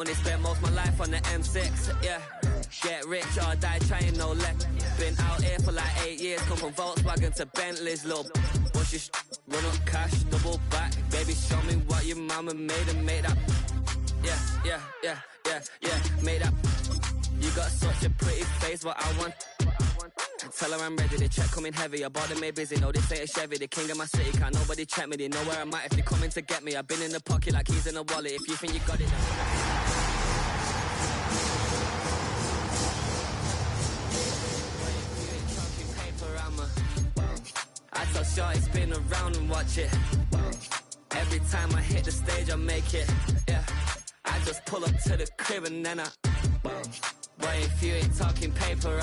Only spent most of my life on the M6, yeah. Get rich or die trying, no left. Been out here for like 8 years, come from Volkswagen to Bentley's, little. Watch your run up cash, double back. Baby, show me what your mama made and made up. Yeah, made up. You got such a pretty face, what I want. Tell her I'm ready, the check coming heavy. I bought them made busy, no, this ain't a Chevy. The king of my city, can't nobody check me. They know where I'm at if they coming to get me. I've been in the pocket like keys in a wallet. If you think you got it, I tell shorty spin around and watch it. Every time I hit the stage I make it. Yeah, I just pull up to the crib and then boy, if you ain't talking paper,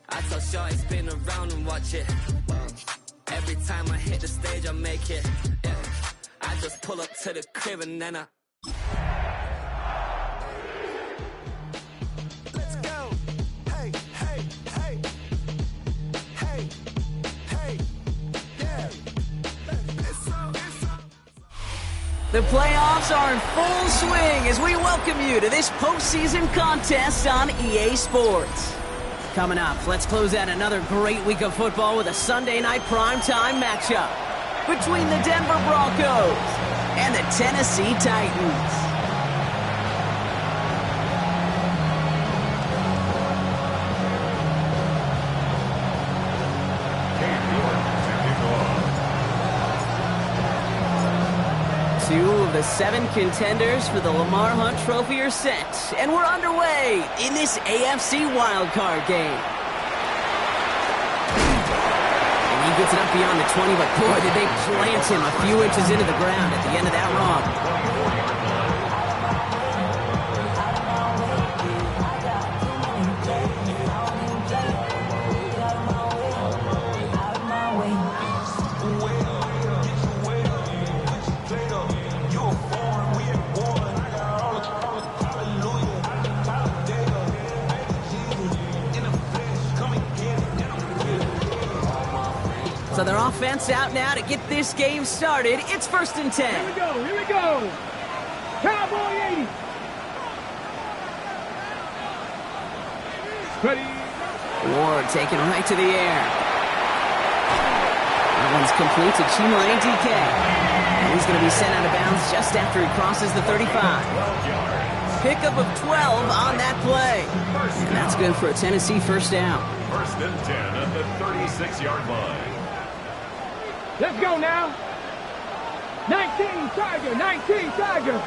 I tell shorty spin around and watch it. Every time I hit the stage I make it. Yeah, I just pull up to the crib and then Let's go. Hey, hey, hey. Hey, hey. Yeah. The playoffs are in full swing as we welcome you to this postseason contest on EA Sports. Coming up, let's close out another great week of football with a Sunday night primetime matchup between the Denver Broncos and the Tennessee Titans. Two of the 7 contenders for the Lamar Hunt Trophy are set, and we're underway in this AFC Wildcard game. And he gets it up beyond the 20, but boy, did they plant him a few inches into the ground at the end of that run. So their offense out now to get this game started. It's 1st and 10. Here we go. Cowboy 80. Ready. Ward taken right to the air. That one's complete to Chima ATK. And he's going to be sent out of bounds just after he crosses the 35. Pickup of 12 on that play. And that's good for a Tennessee first down. 1st and 10 at the 36-yard line. Let's go now. 19 Tiger, 19 Tiger.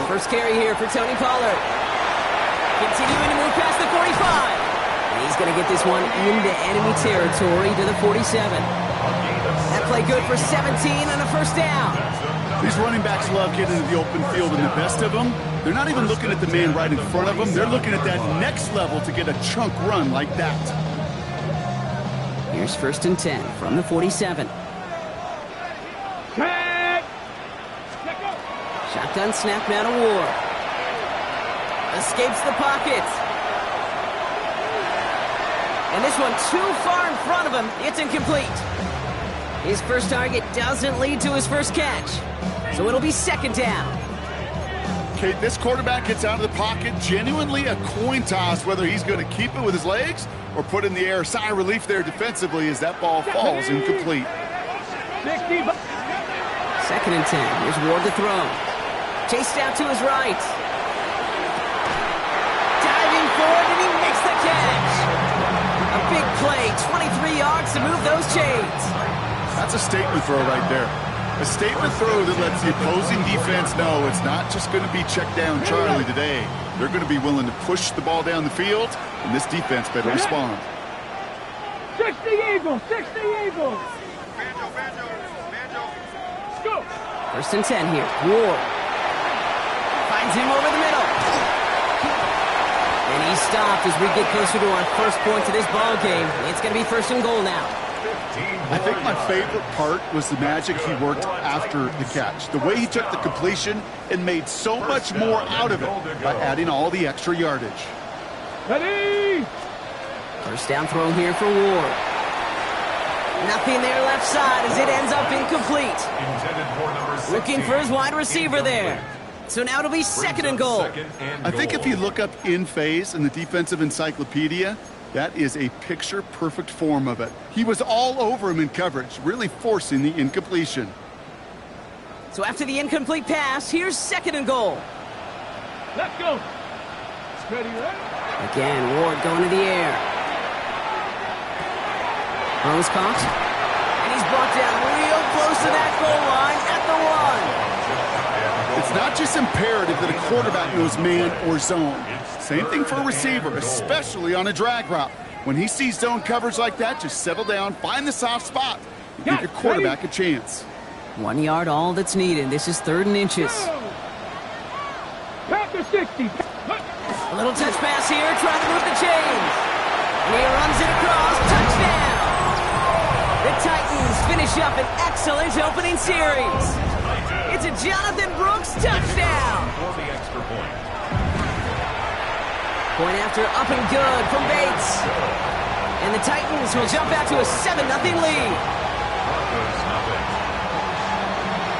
First carry here for Tony Pollard. Continuing to move past the 45. And he's going to get this one into enemy territory to the 47. That play good for 17 and a first down. These running backs love getting into the open field, and the best of them, they're not even looking at the man right in front of them. They're looking at that next level to get a chunk run like that. Here's 1st and 10 from the 47. Shotgun snap now to Ward. Escapes the pocket. And this one too far in front of him. It's incomplete. His first target doesn't lead to his first catch. So it'll be 2nd down. Okay, this quarterback gets out of the pocket. Genuinely a coin toss whether he's going to keep it with his legs or put in the air. Sigh of relief there defensively as that ball falls incomplete. 2nd and 10. Here's Ward to throw. Chased out to his right. Diving forward, and he makes the catch. A big play, 23 yards to move those chains. That's a statement throw right there. A statement throw that lets the opposing defense know it's not just going to be check down Charlie today. They're going to be willing to push the ball down the field, and this defense better respond. 60 Eagles, 60 Eagles. Let's go. 1st and 10 here. Ward finds him over the middle. And he's stopped as we get closer to our first point to this ball game. It's going to be 1st and goal now. I think my favorite part was the magic he worked after the catch. The way he took the completion and made so much more out of it by adding all the extra yardage. Ready? First down throw here for Ward. Nothing there left side as it ends up incomplete. Looking for his wide receiver there. So now it'll be second and goal. I think if you look up in phase in the defensive encyclopedia, that is a picture-perfect form of it. He was all over him in coverage, really forcing the incompletion. So after the incomplete pass, here's second and goal. Let's go. Steady, right? Again, Ward going to the air. Throws caught. And he's brought down real close to that goal line at the 1. It's not just imperative that a quarterback knows man or zone. Same thing for a receiver, especially on a drag route. When he sees zone coverage like that, just settle down, find the soft spot, and give your quarterback a chance. 1 yard, all that's needed. This is 3rd and inches. Back to 60. A little touch pass here, trying to move the chains. And he runs it across. Touchdown! The Titans finish up an excellent opening series. It's a Jonathan Brooks touchdown. For the extra point. Point after up and good from Bates. And the Titans will jump out to a 7-0 lead. Broncos nothing.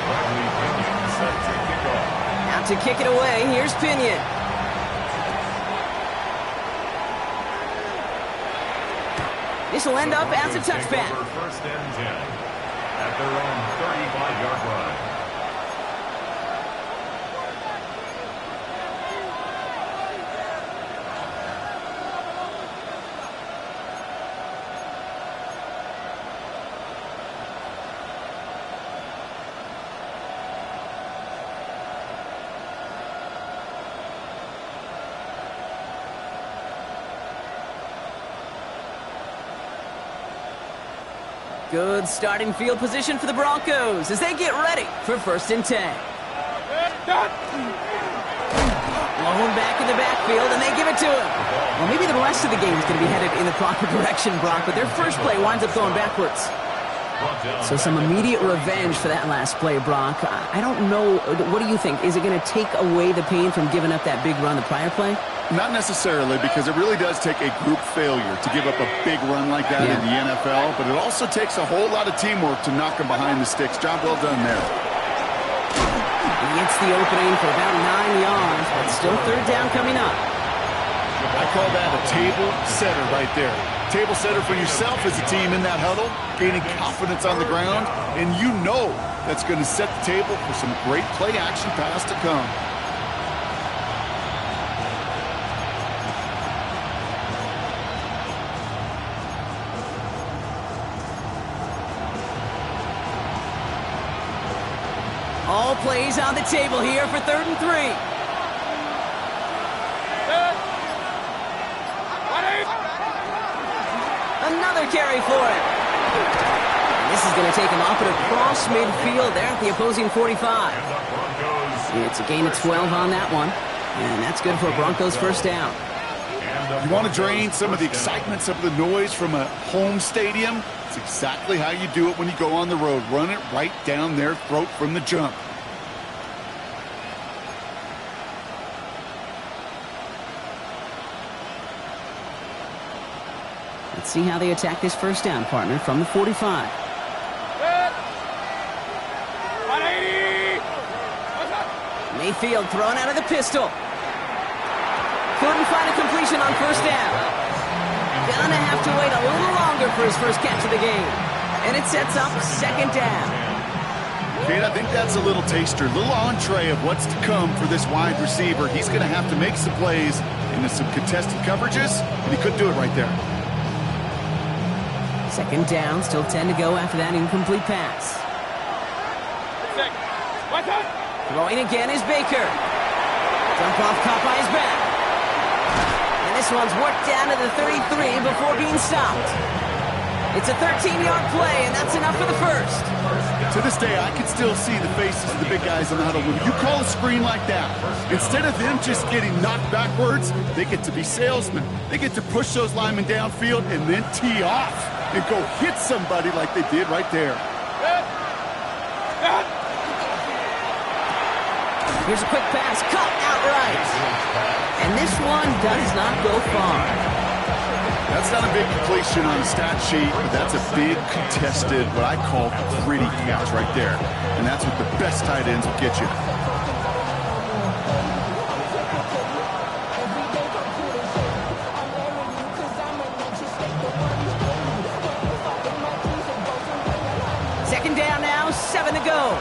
Bradley Pinion set to kick off. Out to kick it away, here's Pinion. This will end up as a touchback. First and 10 at their own 35-yard line. Good starting field position for the Broncos as they get ready for 1st and 10. Blown back in the backfield, and they give it to him. Well, maybe the rest of the game is going to be headed in the proper direction, Brock, but their first play winds up going backwards. So some immediate revenge for that last play, Brock. I don't know. What do you think? Is it going to take away the pain from giving up that big run the prior play? Not necessarily, because it really does take a group failure to give up a big run like that in the NFL, but it also takes a whole lot of teamwork to knock them behind the sticks. Job well done there. He gets the opening for about 9 yards, but still 3rd down coming up. I call that a table setter right there. Table setter for yourself as a team in that huddle, gaining confidence on the ground, and you know that's going to set the table for some great play action pass to come. All plays on the table here for 3rd and 3. Another carry for him. And this is going to take him off and across midfield there at the opposing 45. It's a gain of 12 on that one. And that's good for a Broncos 1st down. You want to drain some of the excitement, some of the noise from a home stadium? It's exactly how you do it when you go on the road. Run it right down their throat from the jump. Let's see how they attack this 1st down, partner, from the 45. Mayfield thrown out of the pistol. Couldn't find a completion on 1st down. Gonna have to wait a little longer for his first catch of the game. And it sets up 2nd down. Kate, I think that's a little taster, a little entree of what's to come for this wide receiver. He's going to have to make some plays into some contested coverages, and he couldn't do it right there. 2nd down, still 10 to go after that incomplete pass. Throwing again is Baker. Jump off, caught by his back. And this one's worked down to the 33 before being stopped. It's a 13-yard play, and that's enough for the 1st. To this day, I can still see the faces of the big guys in the huddle. When you call a screen like that, instead of them just getting knocked backwards, they get to be salesmen. They get to push those linemen downfield and then tee off and go hit somebody like they did right there. Here's a quick pass, caught outright. And this one does not go far. That's not a big completion on the stat sheet, but that's a big contested, what I call gritty catch right there. And that's what the best tight ends will get you. Second down now, 7 to go.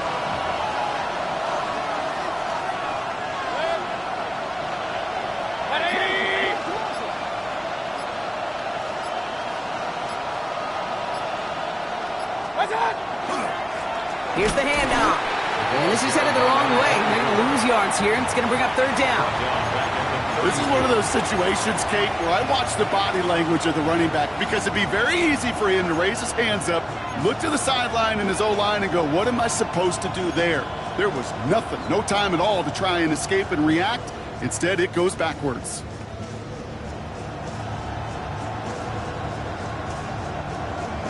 Here's the handoff. And this is headed the wrong way. They're going to lose yards here. It's going to bring up third down. This is one of those situations, Kate, where I watch the body language of the running back because it'd be very easy for him to raise his hands up, look to the sideline in his O-line and go, what am I supposed to do there? There was nothing, no time at all to try and escape and react. Instead, it goes backwards.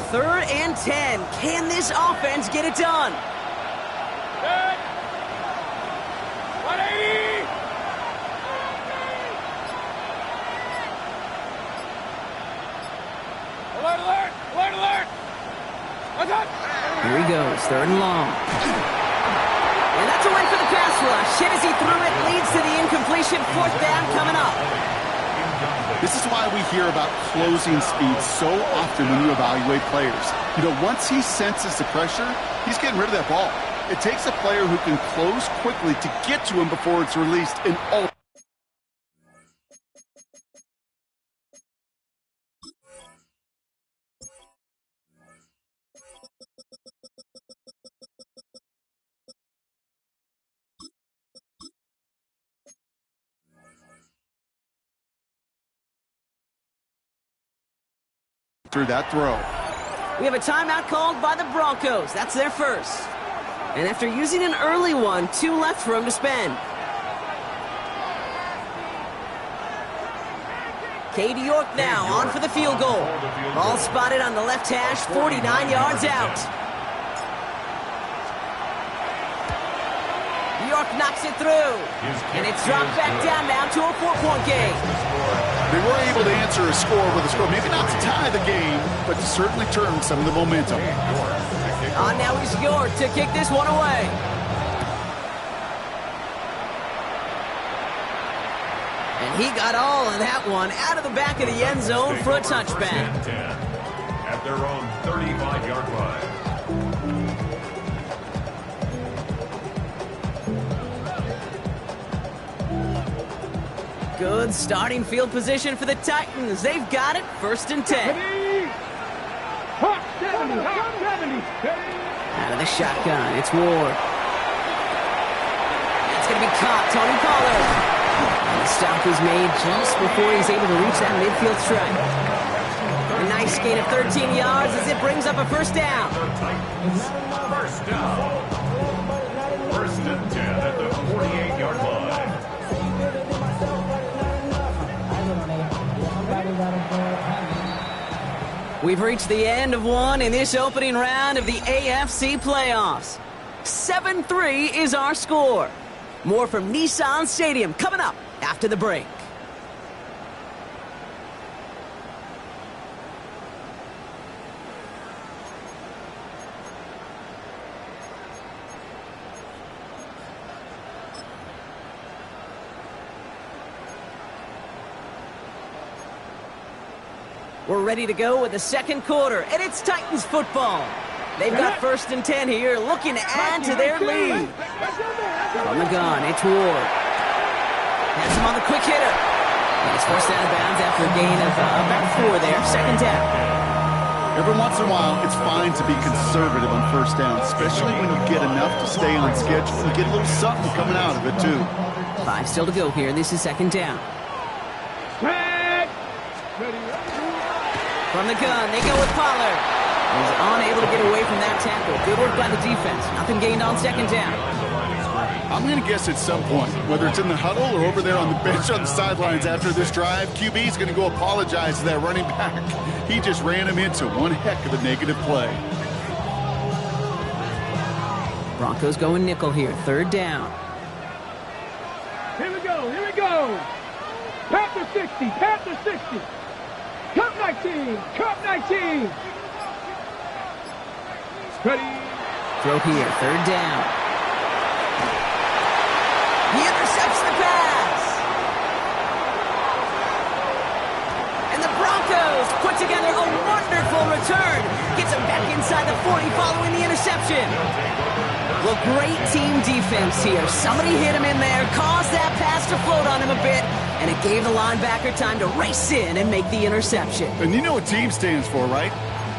Third and 10. Can this offense get it done? 180! Alert, alert! Alert, alert! What's up? Here he goes, third and long. And that's a win for the pass rush. Hit as he threw it, leads to the incompletion. Fourth down coming up. This is why we hear about closing speed so often when you evaluate players. You know, once he senses the pressure, he's getting rid of that ball. It takes a player who can close quickly to get to him before it's released in all. Through that throw. We have a timeout called by the Broncos. That's their first. And after using an early one, 2 left for him to spend. Cade York now on for the field goal. Ball spotted on the left hash, 49 yards out. York knocks it through. And it's dropped back down now to a 4-point game. They were able to answer a score with a score. Maybe not to tie the game, but to certainly turn some of the momentum. Now he's York to kick this one away. And he got all of that one out of the back of the end zone for a touchback. At their own 35-yard line. Good starting field position for the Titans. They've got it, first and 10. Hot 70, hot 70. Out of the shotgun, it's Ward. It's going to be caught, Tony Pollard. And the stop was made just before he's able to reach that midfield strike. A nice gain of 13 yards as it brings up a first down. First down. First and 10 at the 48-yard line. We've reached the end of one in this opening round of the AFC playoffs. 7-3 is our score. More from Nissan Stadium coming up after the break. We're ready to go with the second quarter, and it's Titans football. They've got first and 10 here, looking to add to their lead. From the gun, it's Ward. Has him on the quick hitter. And he's forced out of bounds after a gain of about 4 there. Second down. Every once in a while, it's fine to be conservative on first down, especially when you get enough to stay on schedule and get a little something coming out of it, too. 5 still to go here. This is second down. From the gun, they go with Pollard. He's unable to get away from that tackle. Good work by the defense. Nothing gained on second down. I'm going to guess at some point, whether it's in the huddle or over there on the bench on the sidelines after this drive, QB is going to go apologize to that running back. He just ran him into one heck of a negative play. Broncos going nickel here. Third down. Here we go, here we go. Panther 60, Panther 60. Come now. 19. Cup 19. Ready. Throw here, third down. He intercepts the pass. And the Broncos put together a wonderful return. Gets him back inside the 40 following the interception. Well, great team defense here. Somebody hit him in there, caused that pass to float on him a bit, and it gave the linebacker time to race in and make the interception. And you know what team stands for, right?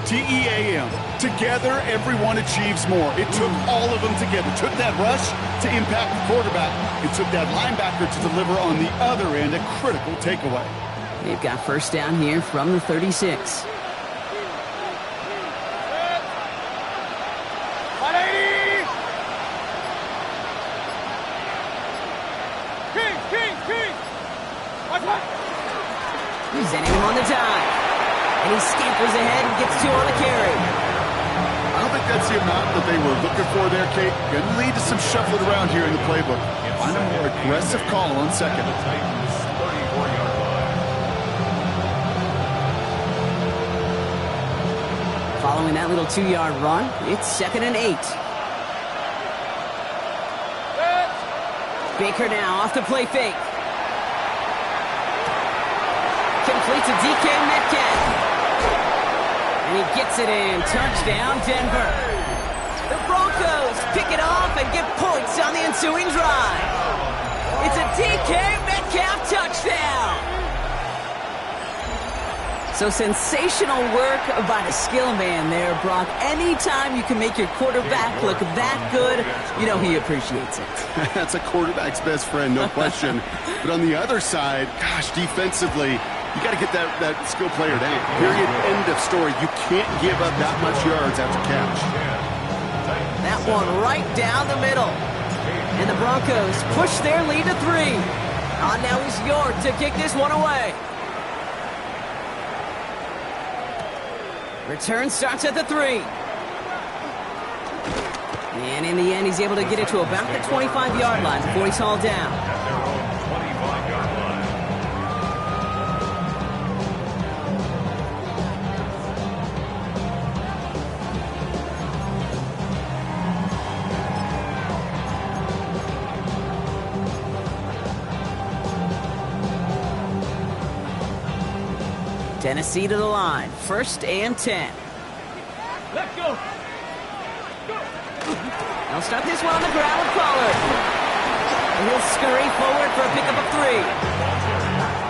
T-E-A-M. Together, everyone achieves more. It took all of them together. Took that rush to impact the quarterback. It took that linebacker to deliver on the other end, a critical takeaway. They've got first down here from the 36. He's ending him on the dive. And he scampers ahead and gets two on the carry. I don't think that's the amount that they were looking for there, Kate. Going to lead to some shuffling around here in the playbook. Find a more aggressive call on second. Following that little 2-yard run, it's 2nd and 8. Baker now off the play fake. Complete to DK Metcalf. And he gets it in. Touchdown, Denver. The Broncos pick it off and get points on the ensuing drive. It's a DK Metcalf touchdown. So sensational work by the skill man there, Brock. Anytime you can make your quarterback look that good, you know he appreciates it. That's a quarterback's best friend, no question. But on the other side, gosh, defensively, you got to get that skill player down. Period. End of story. You can't give up that much yards after catch. That one right down the middle. And the Broncos push their lead to 3. Now is York to kick this one away. Return starts at the 3. And in the end, he's able to get it to about the 25-yard line before he's hauled down. Tennessee to the line. 1st and 10. Let's go. They'll start this one on the ground with Pollard. And he'll scurry forward for a pickup of 3.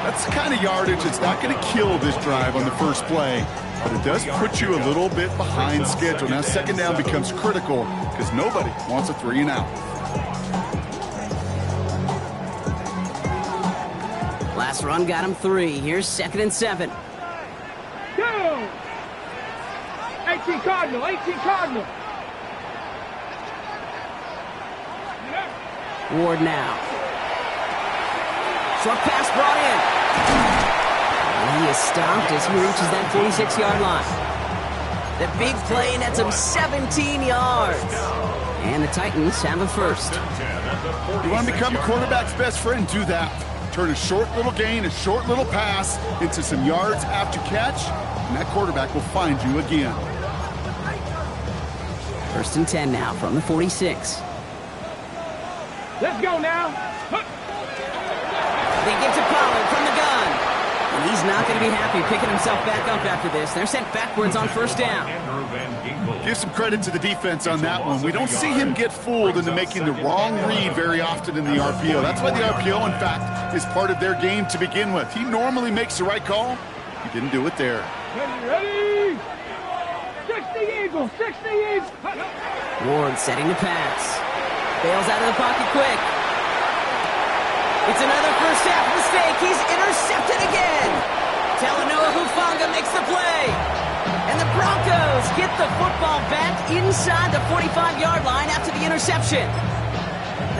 That's the kind of yardage that's not going to kill this drive on the first play, but it does put you a little bit behind schedule. Now 2nd down becomes critical because nobody wants a 3 and out. Last run got him 3. Here's 2nd and 7. Go! 18 Cardinal, 18 Cardinal. Ward now. Short pass brought in. And he is stopped as he reaches that 46-yard line. The big play nets him 17 yards. And the Titans have a first. You want to become a quarterback's best friend? Do that. Turn a short little gain, a short little pass into some yards after catch, and that quarterback will find you again. 1st and 10 now from the 46. Let's go now. They give to Pollard from the gun. And he's not going to be happy picking himself back up after this. They're sent backwards on 1st down. Give some credit to the defense on that one. We don't see him get fooled into making the wrong read very often in the RPO. That's why the RPO, in fact, is part of their game to begin with. He normally makes the right call. He didn't do it there. Ready? 60 Eagles, 60 Eagles. Ward setting the pass. Bails out of the pocket quick. It's another first half mistake. He's intercepted again. Talanoa Hufanga makes the play. And the Broncos get the football back inside the 45-yard line after the interception.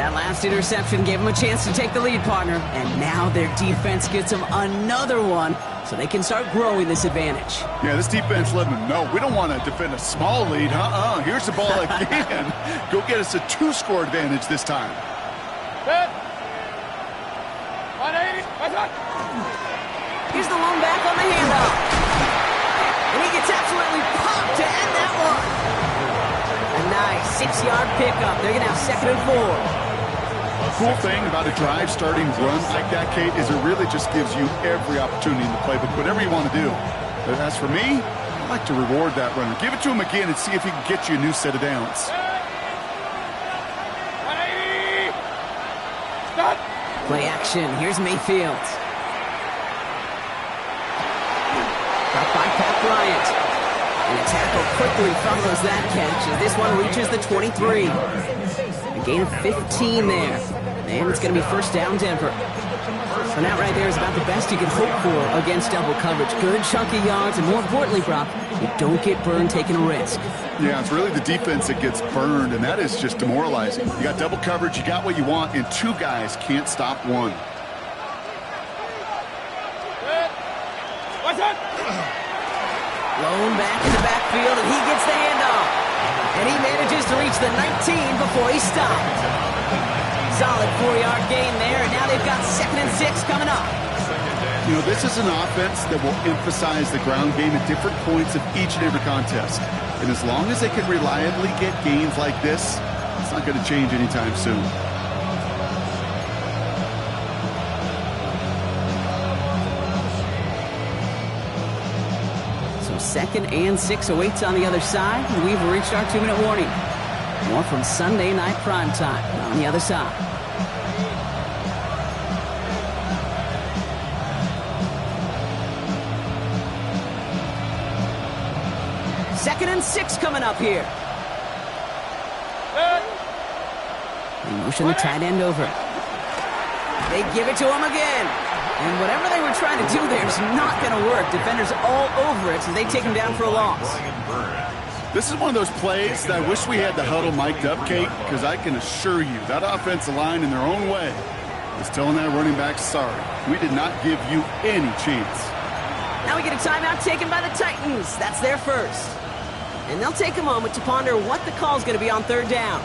That last interception gave them a chance to take the lead, partner. And now their defense gets them another one so they can start growing this advantage. Yeah, this defense let them know we don't want to defend a small lead. Here's the ball again. Go get us a 2-score advantage this time. Set. 180. Here's the lone back on the handoff. And he gets absolutely popped to end that one. A nice 6-yard pickup. They're going to have 2nd and 4. Cool thing about a drive starting run like that, Kate, is it really just gives you every opportunity in the playbook, whatever you want to do. But as for me, I like to reward that runner. Give it to him again and see if he can get you a new set of downs. Play action. Here's Mayfield. Got by Pat Bryant. And a tackle quickly follows that catch as this one reaches the 23. A gain of 15 there. And it's going to be 1st down, Denver. So that right there is about the best you can hope for against double coverage. Good chunky yards, and more importantly, Brock, you don't get burned taking a risk. Yeah, it's really the defense that gets burned, and that is just demoralizing. You got double coverage, you got what you want, and 2 guys can't stop one. Blown back in the backfield, and he gets the handoff. And he manages to reach the 19 before he stopped. Solid 4-yard gain there, and now they've got 2nd and 6 coming up. You know, this is an offense that will emphasize the ground game at different points of each and every contest. And as long as they can reliably get gains like this, it's not going to change anytime soon. So 2nd and 6 awaits on the other side, and we've reached our 2-minute warning. More from Sunday Night Primetime on the other side. Second and 6 coming up here. They motion the tight end over. They give it to him again. And whatever they were trying to do there is not going to work. Defenders all over it as they take him down for a loss. This is one of those plays that I wish we had the huddle mic'd up, Kate, because I can assure you that offensive line in their own way is telling that running back, sorry, we did not give you any chance. Now we get a timeout taken by the Titans. That's their first. And they'll take a moment to ponder what the call is going to be on 3rd down.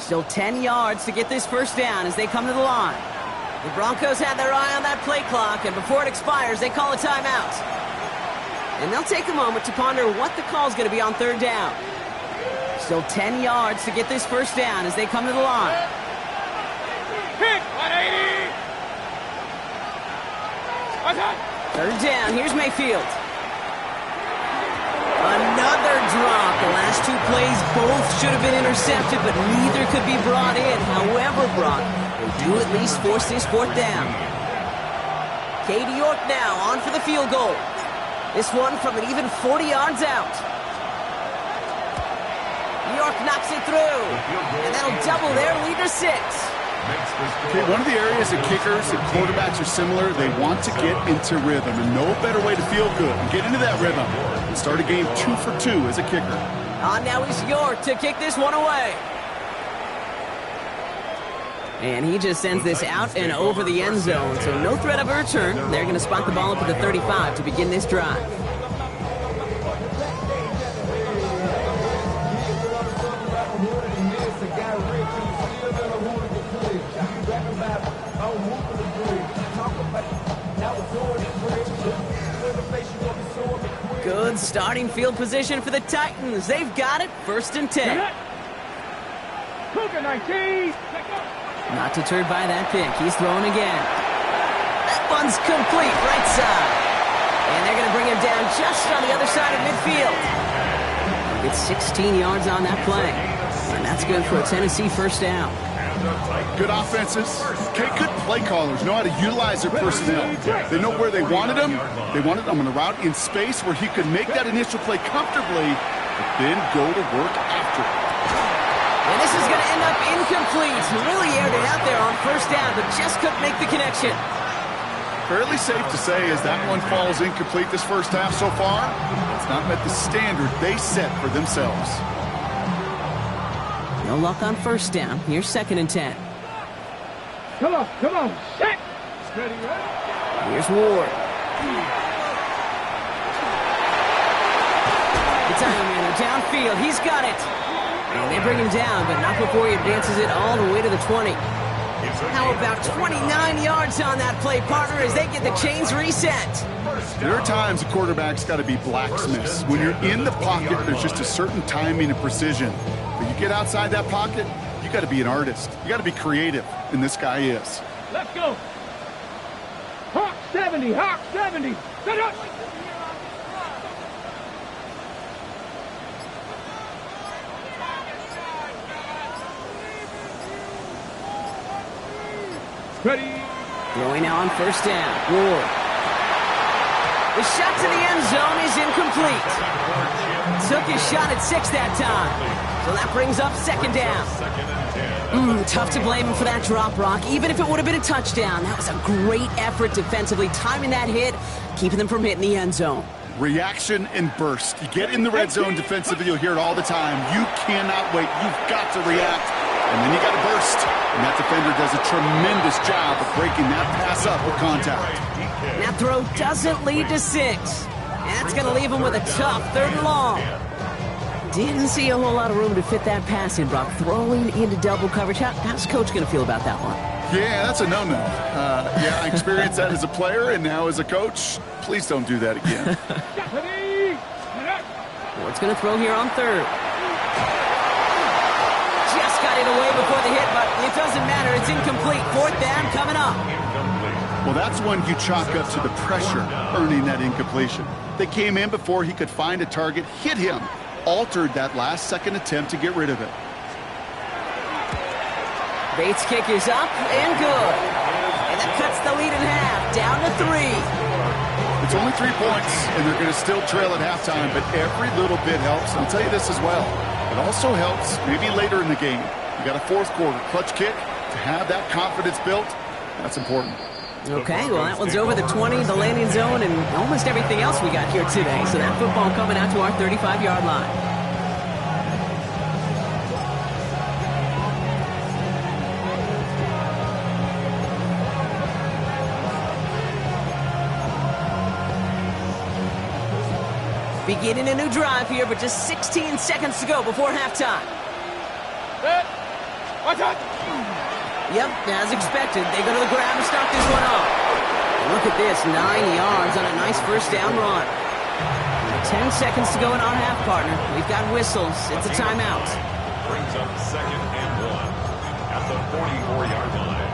Still 10 yards to get this 1st down as they come to the line. The Broncos had their eye on that play clock, and before it expires, they call a timeout. And they'll take a moment to ponder what the call is going to be on 3rd down. Still 10 yards to get this 1st down as they come to the line. Pick 180. 3rd down, here's Mayfield. Another drop. The last 2 plays both should have been intercepted, but neither could be brought in. However, Brock, they do at least force this 4th down. Katie York now on for the field goal. This one from an even 40 yards out. York knocks it through, and that'll double their lead to 6. Okay, one of the areas that kickers and quarterbacks are similar, they want to get into rhythm, and no better way to feel good and get into that rhythm and start a game 2 for 2 as a kicker. Now is York to kick this one away. And he just sends this out and over the end zone, so no threat of a return. They're going to spot the ball up at the 35 to begin this drive. Good starting field position for the Titans. They've got it, 1st and 10. Cougar 19. Not deterred by that pick. He's throwing again. That one's complete, right side. And they're going to bring him down just on the other side of midfield. It's 16 yards on that play. And that's good for a Tennessee 1st down. Good offenses. Okay, good play callers know how to utilize their personnel. They know where they wanted him. They wanted him on a route in space where he could make that initial play comfortably, but then go to work after it. And this is going to end up incomplete. Really aired it out there on 1st down, but just couldn't make the connection. fairly safe to say as that one falls incomplete this first half so far, it's not met the standard they set for themselves. No luck on first down. Here's 2nd and 10. Come on, set. Steady, right? Here's Ward. It's Ironman downfield. He's got it. And they bring him down, but not before he advances it all the way to the 20. How about 29 yards on that play, partner, as they get the chains reset? There are times a quarterback's got to be blacksmiths. When you're in the pocket, there's just a certain timing and precision. But you get outside that pocket, you got to be an artist. You got to be creative, and this guy is. Let's go. Hawk 70, Hawk 70. Set up. Ready. Throwing now on first down. Ward. The shot to the end zone is incomplete. Took his shot at 6 that time. So that brings up 2nd down. Tough to blame him for that drop, Rock. Even if it would have been a touchdown, that was a great effort defensively, timing that hit, keeping them from hitting the end zone. Reaction and burst. You get in the red zone defensively, you'll hear it all the time. You cannot wait. You've got to react. And then you got to burst. And that defender does a tremendous job of breaking that pass up with contact. That throw doesn't lead to 6. And that's going to leave him with a tough 3rd and long. Didn't see a whole lot of room to fit that pass in, Brock. Throwing into double coverage. How's Coach going to feel about that one? Yeah, that's a no-no. Yeah, I experienced that as a player and now as a coach. Please don't do that again. Ward's going to throw here on 3rd. Just got it away before the hit, but it doesn't matter. It's incomplete. 4th down coming up. Well, that's when you chalk up to the pressure earning that incompletion. They came in before he could find a target, hit him, altered that last-second attempt to get rid of it. Bates' kick is up and good. And that cuts the lead in half, down to 3. It's only 3 points, and they're going to still trail at halftime, but every little bit helps. And I'll tell you this as well. It also helps maybe later in the game. You got a 4th quarter clutch kick to have that confidence built. That's important. Okay, well, that one's over the 20, the landing zone, and almost everything else we got here today. So that football coming out to our 35-yard line. Beginning a new drive here, but just 16 seconds to go before halftime. Watch out! Yep, as expected, they go to the ground to start this one off. Look at this, 9 yards on a nice first down run. 10 seconds to go in our half, partner. We've got whistles. It's a timeout. Brings up 2nd and 1 at the 44-yard line.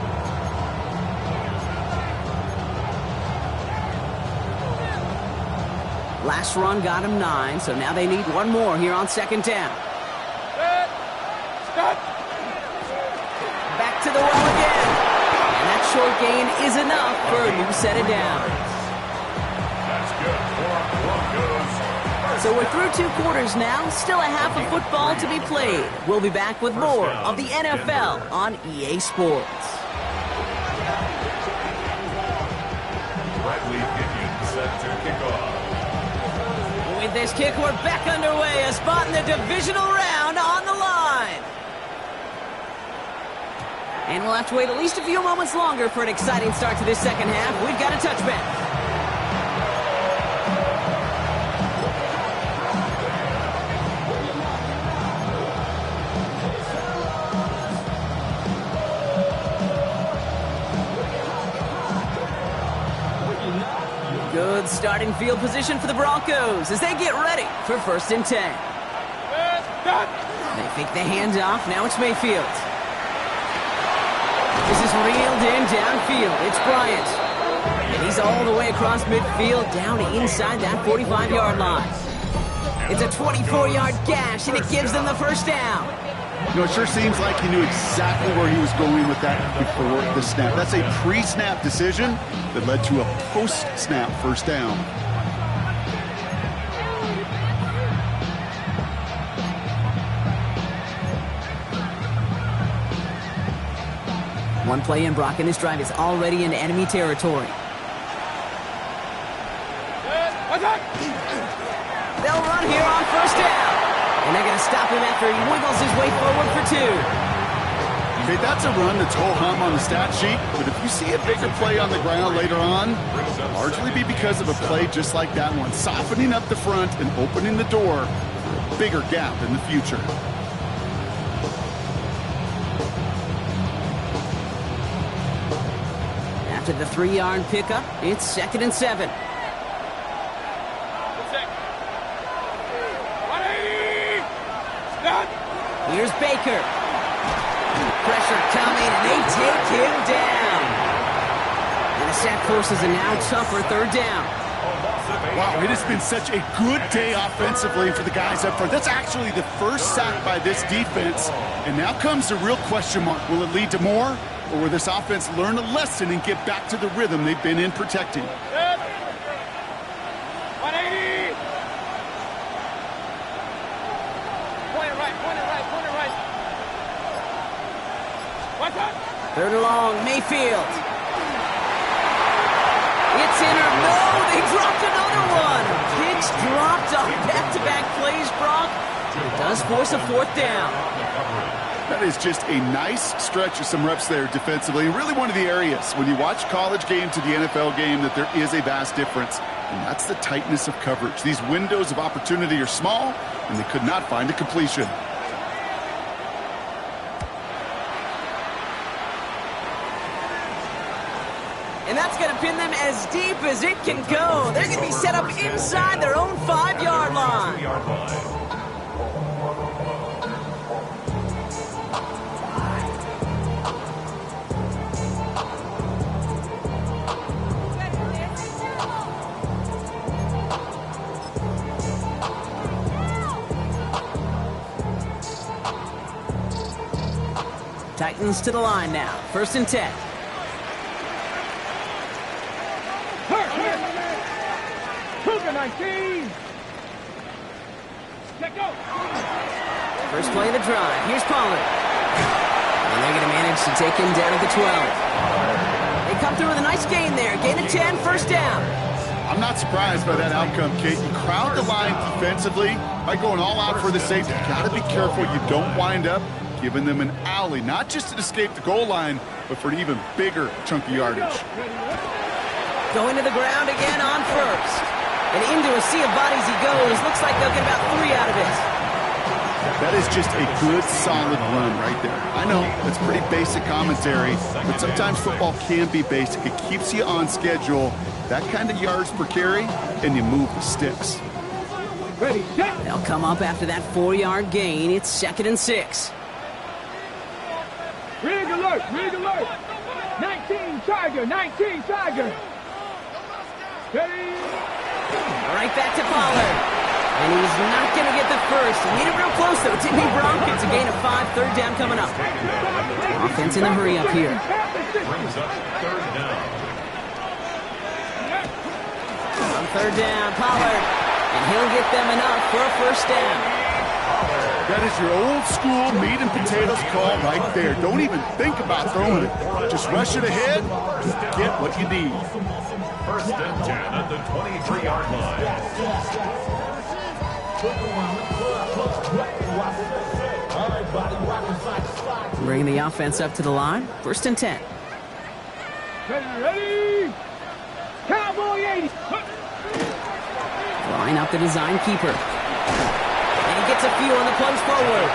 Last run got him 9, so now they need one more here on 2nd down. Stop! Back to the well again. And that short gain is enough for a new set of downs. That's good for Broncos. So we're through 2 quarters now. Still a half of football to be played. We'll be back with more of the NFL on EA Sports. Bradley Pinion set to kick off. With this kick, we're back underway. A spot in the divisional round on the line. And we'll have to wait at least a few moments longer for an exciting start to this second half. We've got a touchback. Good starting field position for the Broncos as they get ready for 1st and 10. They fake the handoff. Now it's Mayfield. This is reeled in downfield. It's Bryant. And he's all the way across midfield down inside that 45-yard line. It's a 24-yard gash, and it gives them the first down. You know, it sure seems like he knew exactly where he was going with that before the snap. That's a pre-snap decision that led to a post-snap first down. One play in, Brock, and this drive is already into enemy territory. They'll run here on first down. And they're going to stop him after he wiggles his way forward for 2. Okay, that's a run that's ho-hum on the stat sheet, but if you see a bigger play on the ground later on, it'll largely be because of a play just like that one, softening up the front and opening the door for a bigger gap in the future. After the 3-yard pickup, it's 2nd and 7. Here's Baker. Pressure coming, and they take him down. And the sack forces a now tougher 3rd down. Wow, it has been such a good day offensively for the guys up front. That's actually the first sack by this defense. And now comes the real question mark. Will it lead to more? Or will this offense learn a lesson and get back to the rhythm they've been in protecting? 180! Point it right. 3rd and long, Mayfield. It's in or no, they dropped another one. Picks dropped on back-to-back plays, Brock. It does force a 4th down. That is just a nice stretch of some reps there defensively. Really one of the areas when you watch college game to the NFL game that there is a vast difference. And that's the tightness of coverage. These windows of opportunity are small, and they could not find a completion. And that's going to pin them as deep as it can go. They're going to be set up inside their own 5-yard line. Titans to the line now. 1st and 10. Cougar 19! Let go! First play of the drive. Here's Pollard. And they're going to manage to take him down at the 12. They come through with a nice gain there. Gain of 10, 1st down. I'm not surprised by that outcome, Kate. You crowd the line defensively by going all out for the safety. You got to be careful you don't wind up giving them an alley, not just to escape the goal line, but for an even bigger chunk of yardage. Going to the ground again on 1st. And into a sea of bodies he goes. Looks like they'll get about 3 out of it. That is just a good, solid run right there. I know, it's pretty basic commentary, but sometimes football can be basic. It keeps you on schedule. That kind of yards per carry, and you move the sticks. Ready, set! They'll come up after that 4-yard gain. It's 2nd and 6. Rig alert! 19 Tiger! Ready! Right back to Pollard. And he's not going to get the first. He made it real close, though. Timmy Broncos, a gain of 5. 3rd down coming up. Offense in a hurry up here. Brings up 3rd down. On 3rd down, Pollard. And he'll get them enough for a 1st down. That is your old school meat and potatoes call right there. Don't even think about throwing it. Just rush it ahead, just get what you need. 1st and 10 at the 23-yard line. Bringing the offense up to the line. 1st and 10. Ready! Cowboy 80! Line up the design keeper. And he gets a few on the plunge forward.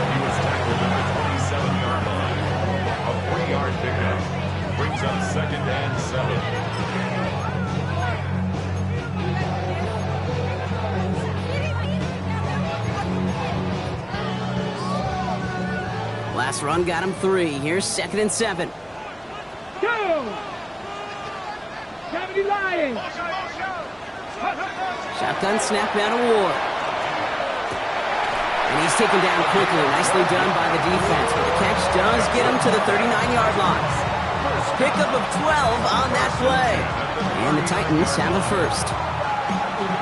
He was tackled at the 27-yard line. A 3-yard pickup brings up 2nd and 7. Last run got him 3. Here's 2nd and 7. Go! 70 Lions! Shotgun snap down to Ward. And he's taken down quickly. Nicely done by the defense. But the catch does get him to the 39-yard line. Pickup of 12 on that play. And the Titans have a 1st.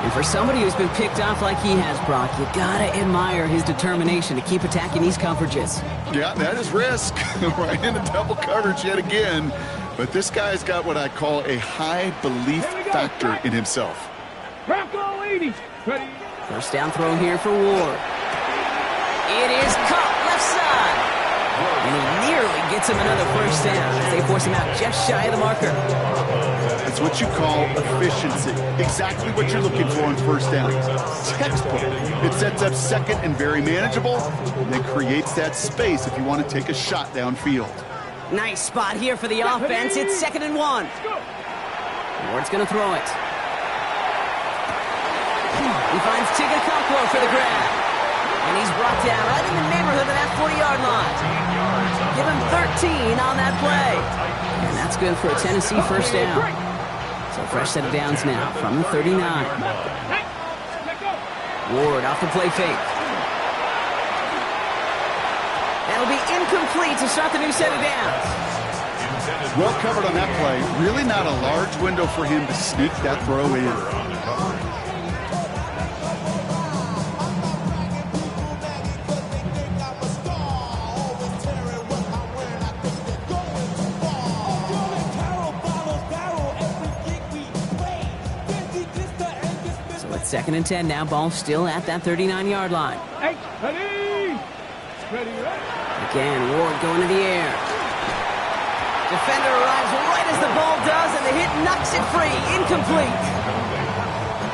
And for somebody who's been picked off like he has, Brock, you gotta admire his determination to keep attacking these coverages. Yeah, that is risk. Right into double coverage yet again. But this guy's got what I call a high belief factor in himself. Bronco 80. Ready. First down throw here for Ward. It is caught left side. And he nearly gets him another first down as they force him out just shy of the marker. It's what you call efficiency. Exactly what you're looking for on first down. Textbook. It sets up second and very manageable, and then creates that space if you want to take a shot downfield. Nice spot here for the offense. It's 2nd and 1. Ward's going to throw it. He finds Tigakakwo for the grab. And he's brought down right in the neighborhood of that 40-yard line. Give him 13 on that play. And that's good for a Tennessee first down. So fresh set of downs now from the 39. Ward off the play fake. That'll be incomplete to start the new set of downs. Well covered on that play. Really not a large window for him to sneak that throw in. So it's 2nd and 10 now. Ball still at that 39-yard line. Again, Ward going to the air. Defender arrives right as the ball does, and the hit knocks it free. Incomplete.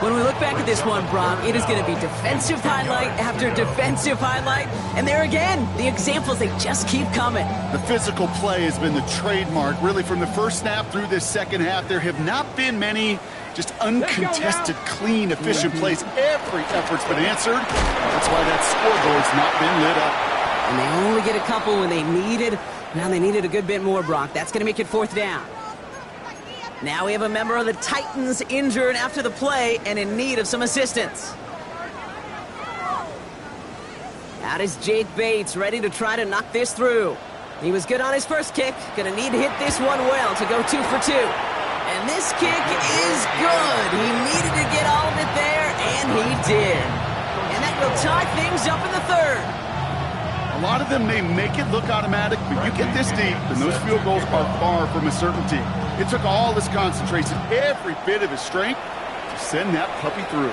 When we look back at this one, Brock, it is going to be defensive highlight after defensive highlight. And there again, the examples, they just keep coming. The physical play has been the trademark. Really, from the first snap through this second half, there have not been many just uncontested, clean, efficient plays. Every effort's been answered. That's why that scoreboard's not been lit up. And they only get a couple when they needed. Now they needed a good bit more, Brock. That's going to make it 4th down. Now we have a member of the Titans injured after the play and in need of some assistance. Out is Jake Bates, ready to try to knock this through. He was good on his first kick. Going to need to hit this one well to go 2 for 2. And this kick is good. He needed to get all of it there, and he did. And that will tie things up in the 3rd. A lot of them may make it look automatic, but you get this deep, and those field goals are far from a certainty. It took all his concentration, every bit of his strength, to send that puppy through.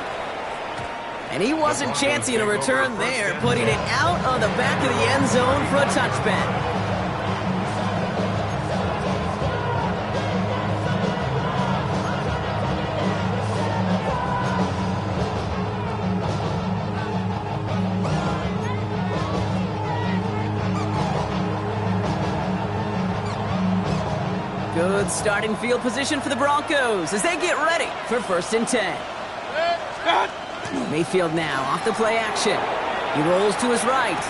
And he wasn't chancing a return there, putting it out on the back of the end zone for a touchback. Good starting field position for the Broncos as they get ready for 1st and 10. Mayfield now off the play action. He rolls to his right.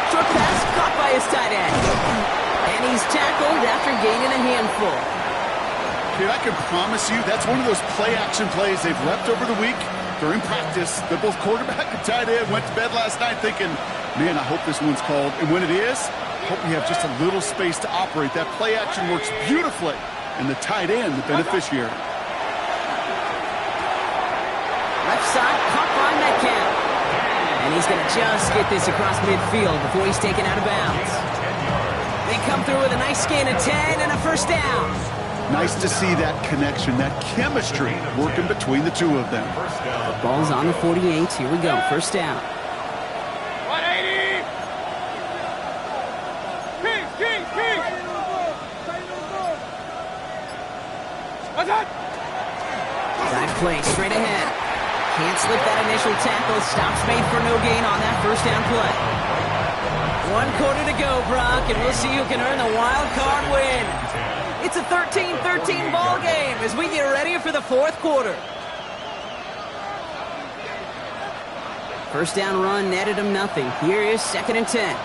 Short pass caught by his tight end. And he's tackled after gaining a handful. Kid, I can promise you that's one of those play action plays they've left over the week during practice. That both quarterback and tight end went to bed last night thinking, man, I hope this one's called. And when it is, I hope we have just a little space to operate. That play action works beautifully, and the tight end, the beneficiary. Left side, caught by Metcalf. And he's going to just get this across midfield before he's taken out of bounds. They come through with a nice gain of 10 and a first down. Nice to see that connection, that chemistry working between the two of them. Ball's on the 48. Here we go, first down. 180. Dive play straight ahead. Can't slip that initial tackle. Stops made for no gain on that first down play. 1 quarter to go, Brock, and we'll see who can earn the wild card win. It's a 13-13 ball game as we get ready for the 4th quarter. First down run netted him nothing. Here is 2nd and 10.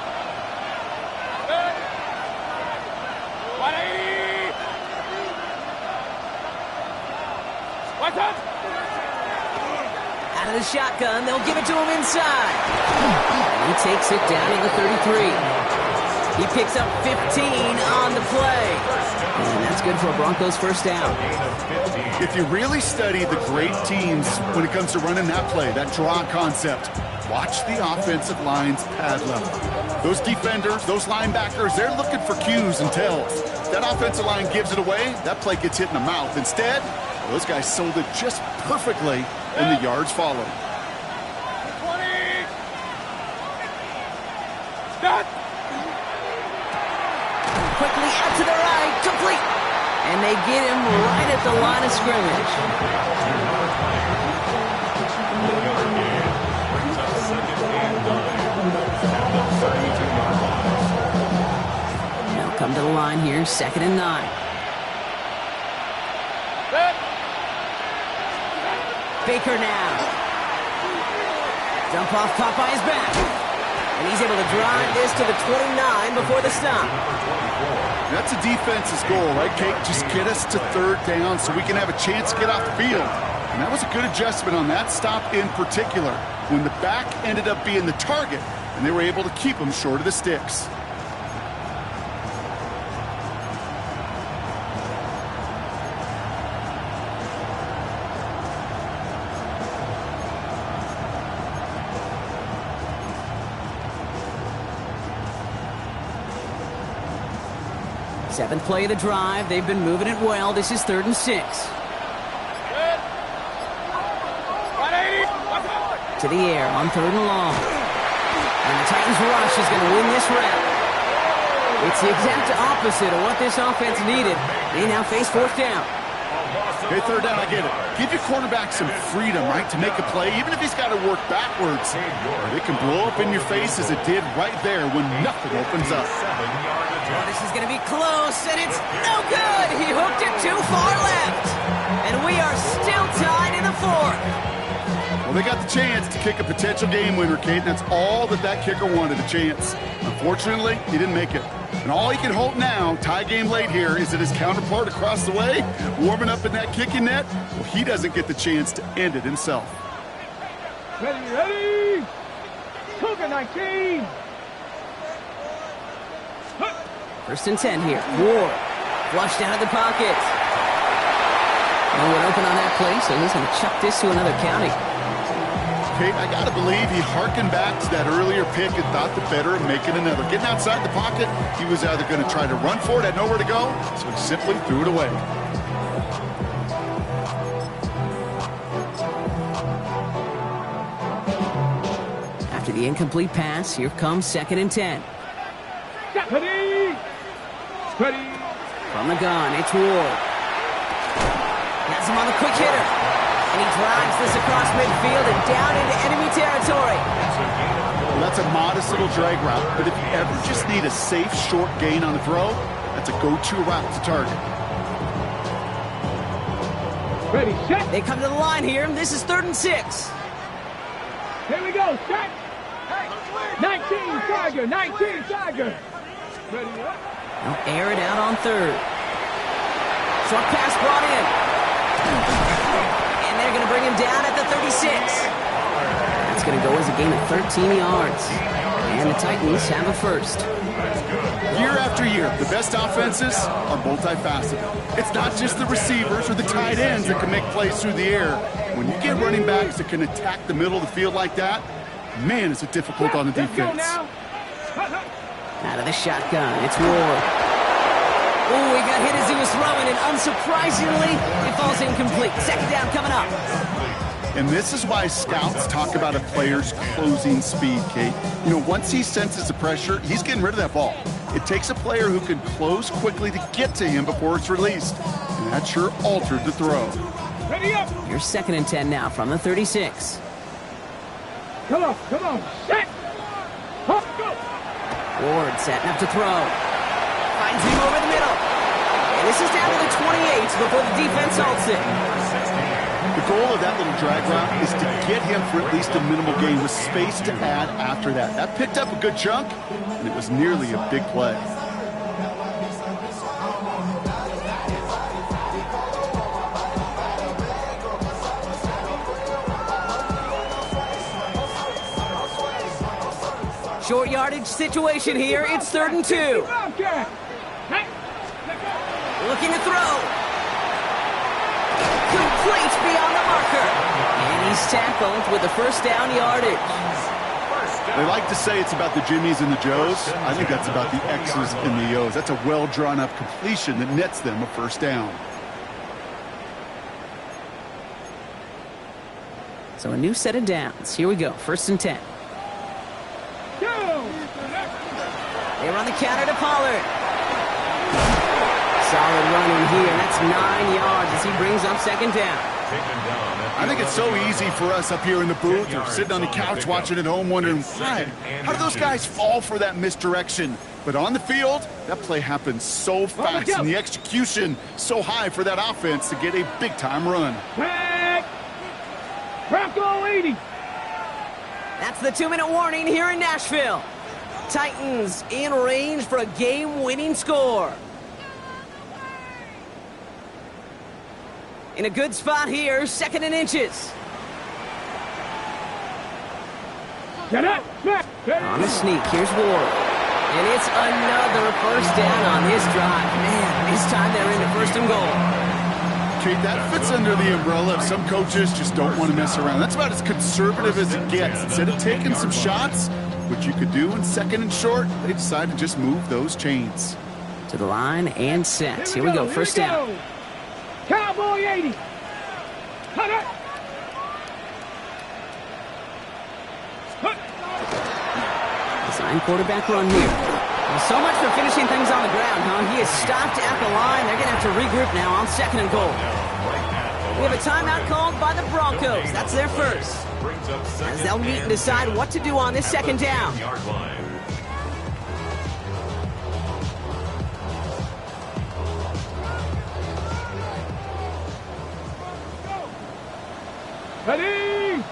Out of the shotgun, they'll give it to him inside. He takes it down to the 33. He picks up 15 on the play. And that's good for a Broncos first down. If you really study the great teams when it comes to running that play, that draw concept, watch the offensive line's pad level. Those defenders, those linebackers, they're looking for cues and tells. That offensive line gives it away, that play gets hit in the mouth. Instead, Those guys sold it just perfectly, and the yards followed. 20. Stop. Quickly out to the right, complete. And they get him right at the line of scrimmage. Brings up second and 9. Now come to the line here, 2nd and 9. Baker now. Dump off caught by his back. And he's able to drive this to the 29 before the stop. That's a defense's goal, right, Kate? Just get us to 3rd down so we can have a chance to get off the field. And that was a good adjustment on that stop in particular, when the back ended up being the target, and they were able to keep him short of the sticks. Seventh play of the drive. They've been moving it well. This is 3rd and 6. To the air on 3rd and long. And the Titans rush is going to win this round. It's the exact opposite of what this offense needed. They now face 4th down. Okay, 3rd down, I get it. Give your quarterback some freedom, right, to make a play, even if he's got to work backwards. It can blow up in your face as it did right there when nothing opens up. Oh, this is going to be close, and it's no good. He hooked it too far left. And we are still tied in the 4th. Well, they got the chance to kick a potential game winner, Kate, and that's all that kicker wanted, a chance. Unfortunately, he didn't make it. And all he can hope now, tie game late here, is that his counterpart across the way, warming up in that kicking net, well, he doesn't get the chance to end it himself. Ready. Cougar 19. 1st and 10 here. Ward flushed out of the pocket. No one open on that play, so he's going to chuck this to another county. Kate, I got to believe he hearkened back to that earlier pick and thought the better of making another. Getting outside the pocket, he was either going to try to run for it, had nowhere to go, so he simply threw it away. After the incomplete pass, here comes 2nd and 10. Ready. From the gun, it's Ward. Has him on the quick hitter. And he drives this across midfield and down into enemy territory. Well, that's a modest little drag route, but if you ever just need a safe, short gain on the throw, that's a go-to route to target. Ready, set. They come to the line here. This is 3rd and 6. Here we go, set. 19, Tiger, 19, Tiger. Ready, up. They'll air it out on 3rd. Short pass brought in. And they're going to bring him down at the 36. That's going to go as a gain of 13 yards. And the Titans have a first. Year after year, the best offenses are multifaceted. It's not just the receivers or the tight ends that can make plays through the air. When you get running backs that can attack the middle of the field like that, man, is it difficult on the defense. Out of the shotgun, it's Ward. Oh, he got hit as he was throwing, and unsurprisingly, it falls incomplete. 2nd down coming up. And this is why scouts talk about a player's closing speed, Kate. You know, once he senses the pressure, he's getting rid of that ball. It takes a player who can close quickly to get to him before it's released. And that sure altered the throw. Ready up. Here's 2nd and 10 now from the 36. Come on, set. Up, go. Ward setting up to throw. Finds him over the middle. And this is down to the 28 before the defense halts it. The goal of that little drag route is to get him for at least a minimal gain with space to add after that. That picked up a good chunk, and it was nearly a big play. Short yardage situation here. It's 3rd and 2. Looking to throw. Complete beyond the marker. And he's tackled with the 1st down yardage. They like to say it's about the Jimmies and the Joes. I think that's about the X's and the O's. That's a well-drawn-up completion that nets them a 1st down. So a new set of downs. Here we go, 1st and 10. Go! They run the counter to Pollard. Solid run in here. That's 9 yards as he brings up 2nd down. I think it's so easy for us up here in the booth or sitting on the couch watching at home wondering, why? How do those guys fall for that misdirection? But on the field, that play happens so fast, and the execution so high for that offense to get a big-time run. Back! Bronco 80! That's the 2-minute warning here in Nashville. Titans in range for a game-winning score. In a good spot here, 2nd and inches. Get up! Smack! On the sneak, here's Ward. And it's another 1st down on this drive. Man, this time they're into 1st and goal. Kate, that fits under the umbrella of some coaches just don't want to mess around. That's about as conservative as it gets. Instead of taking some shots, which you could do in 2nd and short, they decide to just move those chains. To the line and set. Here we go, 1st down. Cowboy 80! Cut it! Design quarterback run here. Well, so much for finishing things on the ground, huh? He is stopped at the line. They're going to have to regroup now on 2nd and goal. We have a timeout called by the Broncos. That's their first. As they'll meet and decide what to do on this 2nd down. Ready!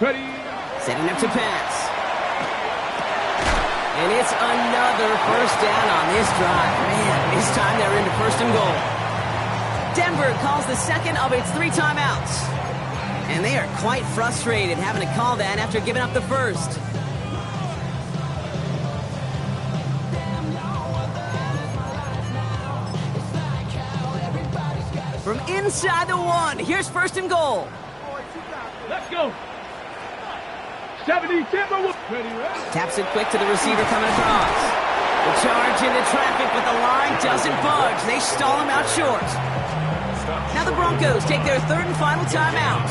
Ready! Setting up to pass. And it's another 1st down on this drive. Man, this time they're into 1st and goal. Denver calls the 2nd of its 3 timeouts. And they are quite frustrated having to call that after giving up the 1st. From inside the 1, here's 1st and goal. Let's go! 70 Timberwolves! Ready, Taps it quick to the receiver coming across. The charge into traffic, but the line doesn't budge. They stall him out short. Now the Broncos take their 3rd and final timeout,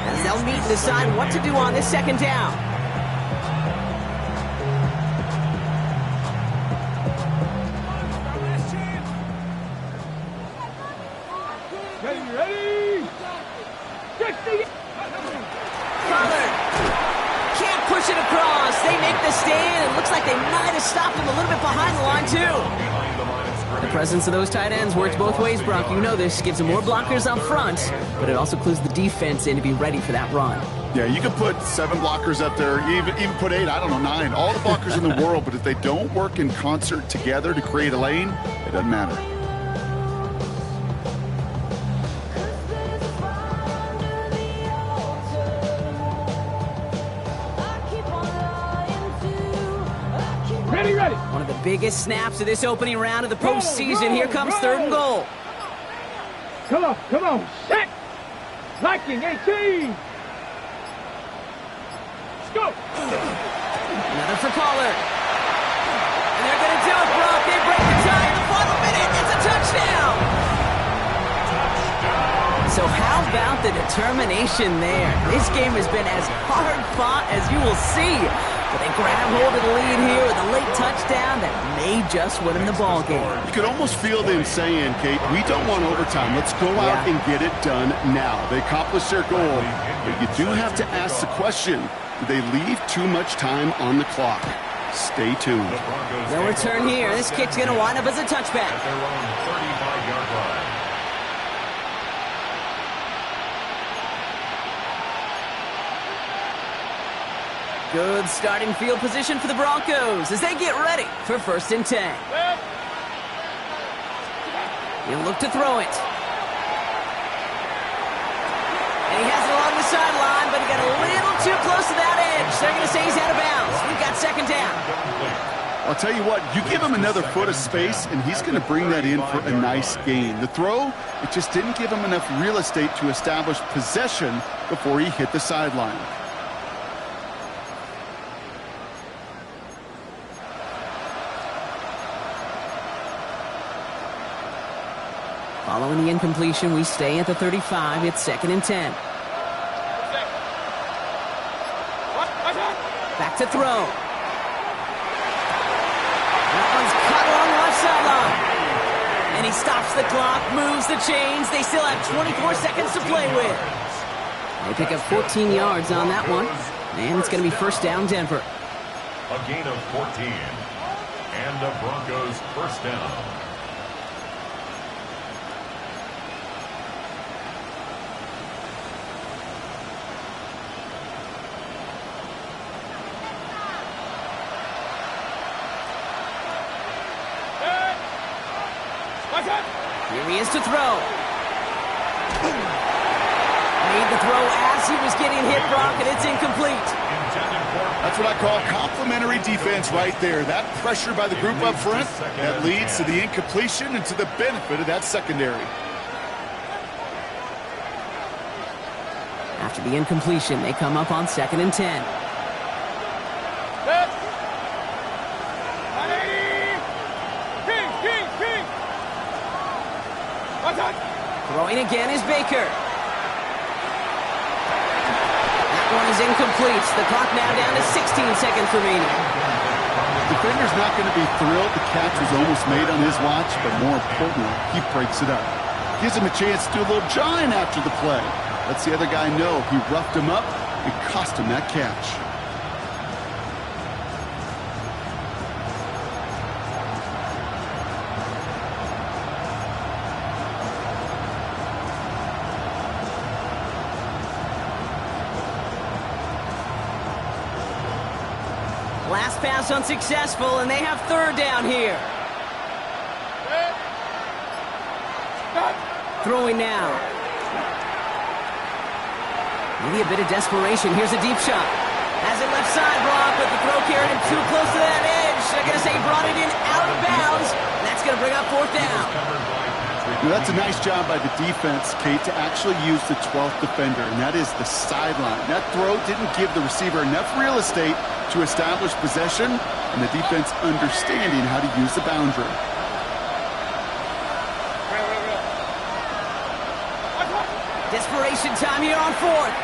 as they'll meet and decide what to do on this 2nd down. Ready! 60! Pollard can't push it across. They make the stand. It looks like they might have stopped him a little bit behind the line, too. The presence of those tight ends works both ways, Brock. You know this. Gives them more blockers up front, but it also clues the defense in to be ready for that run. Yeah, you can put 7 blockers up there, even put 8, I don't know, 9. All the blockers in the world, but if they don't work in concert together to create a lane, it doesn't matter. Ready! One of the biggest snaps of this opening round of the postseason. Here comes 3rd and goal. Come on! Set! Viking 18! Let's go! Another for Pollard. And they're going to do it, Brock. They break the tie in the final minute. It's a touchdown! So how about the determination there? This game has been as hard fought as you will see. But they grab hold of the lead here with a late touchdown that may just win them the ball game. You could almost feel them saying, Kate, we don't want overtime. Let's go out and get it done now. They accomplished their goal, but you do have to ask the question, do they leave too much time on the clock? Stay tuned. No return here. This kick's going to wind up as a touchback. At their own 35-yard line. Good starting field position for the Broncos as they get ready for 1st and 10. He'll look to throw it. And he has it along the sideline, but he got a little too close to that edge. They're going to say he's out of bounds. We've got 2nd down. I'll tell you what, you give him another foot of space, and he's going to bring that in for a nice gain. The throw, it just didn't give him enough real estate to establish possession before he hit the sideline. Following the incompletion, we stay at the 35. It's 2nd and 10. to throw. That one's cut along the left sideline. And he stops the clock, moves the chains. They still have 24 seconds to play with. They pick up 14 yards on that one. And it's going to be first down, Denver. A gain of 14. And the Broncos first down. Here he is to throw. Made the throw as he was getting hit, Brock, and it's incomplete. That's what I call complimentary defense right there. That pressure by the group up front, that leads to the incompletion and to the benefit of that secondary. After the incompletion, they come up on 2nd and 10. Throwing again is Baker. That one is incomplete. The clock now down to 16 seconds remaining. Defender's not going to be thrilled the catch was almost made on his watch, but more importantly, he breaks it up. Gives him a chance to do a little jawing after the play. Lets the other guy know he roughed him up and cost him that catch. Last pass unsuccessful, and they have 3rd down here. Throwing now. Maybe a bit of desperation. Here's a deep shot. Has it left side, Brock, but the throw carried him too close to that edge. They're going to say he brought it in out of bounds. That's going to bring up 4th down. Now, that's a nice job by the defense, Kate, to actually use the 12th defender, and that is the sideline. That throw didn't give the receiver enough real estate to establish possession, and the defense understanding how to use the boundary. Desperation time here on 4th.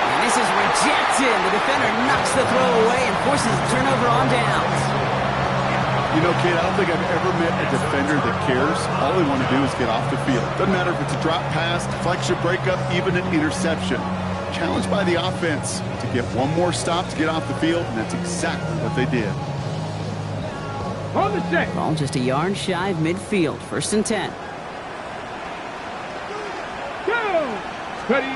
And this is rejected. The defender knocks the throw away and forces a turnover on downs. You know, Kate, I don't think I've ever met a defender that cares. All they want to do is get off the field. Doesn't matter if it's a drop pass, deflection, breakup, even an interception. Challenged by the offense to get one more stop to get off the field, and that's exactly what they did. On the set. Ball just a yard shy of midfield. 1st and 10. Go. Ready.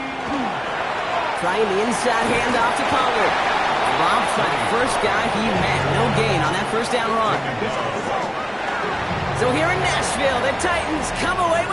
Trying the inside handoff to Pollard. Rob fighting first guy he met. No gain on that first down run. So here in Nashville, the Titans come away with